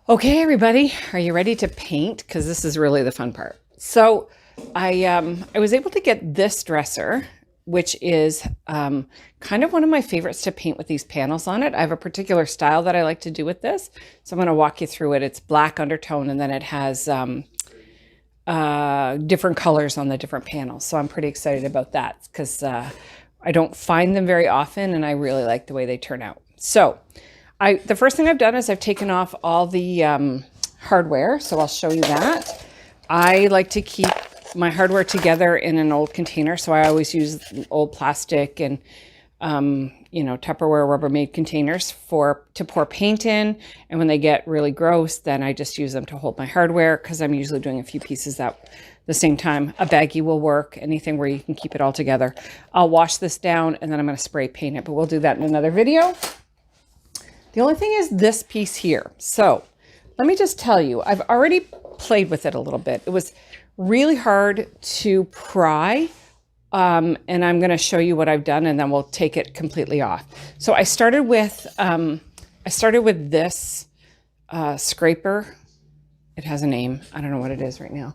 Okay, everybody, are you ready to paint? Because this is really the fun part. So I was able to get this dresser, which is kind of one of my favorites to paint with these panels on it. I have a particular style that I like to do with this. So I'm going to walk you through it. It's black undertone, and then it has different colors on the different panels. So I'm pretty excited about that because I don't find them very often, and I really like the way they turn out. So the first thing I've done is I've taken off all the hardware, so I'll show you that. I like to keep my hardware together in an old container, so I always use old plastic and Tupperware Rubbermaid containers to pour paint in. And when they get really gross, then I just use them to hold my hardware because I'm usually doing a few pieces at the same time. A baggie will work, anything where you can keep it all together. I'll wash this down and then I'm going to spray paint it, but we'll do that in another video. The only thing is this piece here. So let me just tell you, I've already played with it a little bit. It was really hard to pry. And I'm going to show you what I've done, and then we'll take it completely off. So I started with this scraper. It has a name. I don't know what it is right now.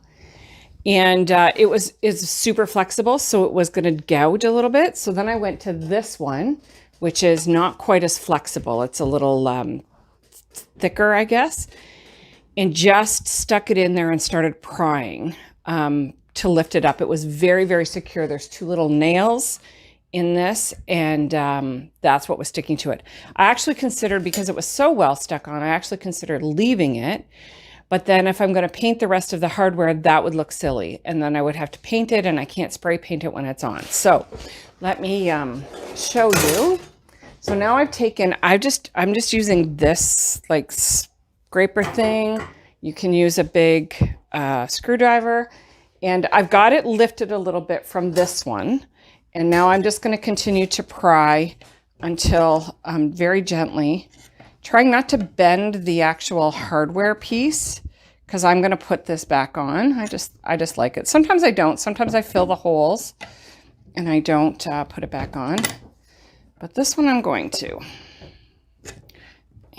And it's super flexible, so it was going to gouge a little bit. So then I went to this one, which is not quite as flexible. It's a little thicker, I guess, and just stuck it in there and started prying to lift it up. It was very, very secure. There's two little nails in this, and that's what was sticking to it. I actually considered, because it was so well stuck on, I actually considered leaving it. But then if I'm going to paint the rest of the hardware, that would look silly. And then I would have to paint it, and I can't spray paint it when it's on. So let me show you. So now I'm just using this like scraper thing. You can use a big screwdriver. And I've got it lifted a little bit from this one. And now I'm just going to continue to pry until very gently, trying not to bend the actual hardware piece, because I'm going to put this back on. I just like it. Sometimes I don't. Sometimes I fill the holes and I don't put it back on. But this one I'm going to.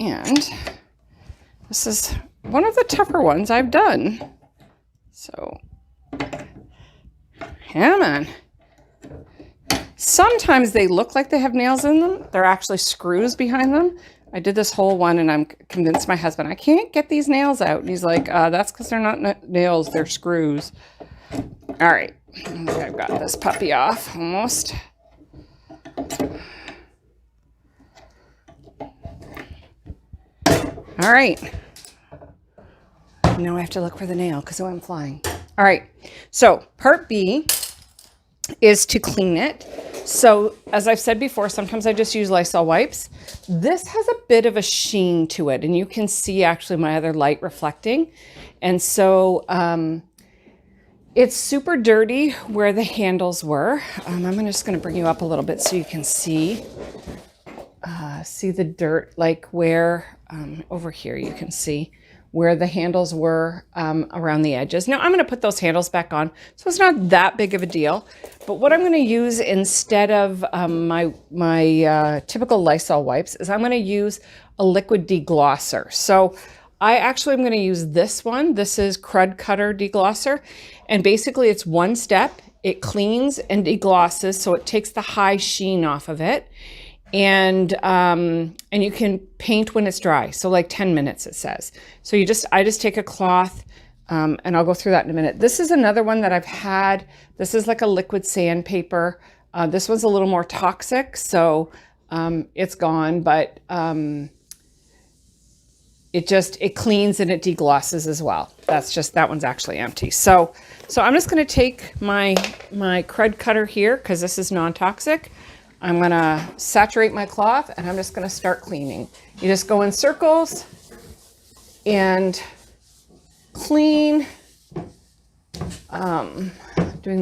And this is one of the tougher ones I've done. So, come on. Sometimes they look like they have nails in them. They're actually screws behind them. I did this whole one, and I'm convinced my husband, I can't get these nails out. And he's like, that's because they're not nails, they're screws. All right, I think I've got this puppy off almost. All right. Now I have to look for the nail because it went flying. All right. So part B is to clean it. So as I've said before, sometimes I just use Lysol wipes. This has a bit of a sheen to it, and you can see actually my other light reflecting. And so it's super dirty where the handles were. I'm just going to bring you up a little bit so you can see the dirt, like where over here you can see where the handles were around the edges. Now I'm going to put those handles back on, so it's not that big of a deal. But what I'm going to use instead of my typical Lysol wipes is I'm going to use a liquid deglosser. So I actually am going to use this one. This is Crud Cutter Deglosser, and basically it's one step. It cleans and deglosses, so it takes the high sheen off of it. And you can paint when it's dry. So like 10 minutes, it says. So I just take a cloth, and I'll go through that in a minute. This is another one that I've had. This is like a liquid sandpaper. This one's a little more toxic, so it's gone, but it cleans and it deglosses as well. That one's actually empty. So I'm just gonna take my Crud Cutter here, because this is non-toxic. I'm going to saturate my cloth, and I'm just going to start cleaning. You just go in circles and clean. Doing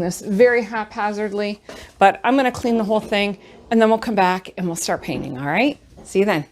this very haphazardly, but I'm going to clean the whole thing, and then we'll come back and we'll start painting. All right? See you then.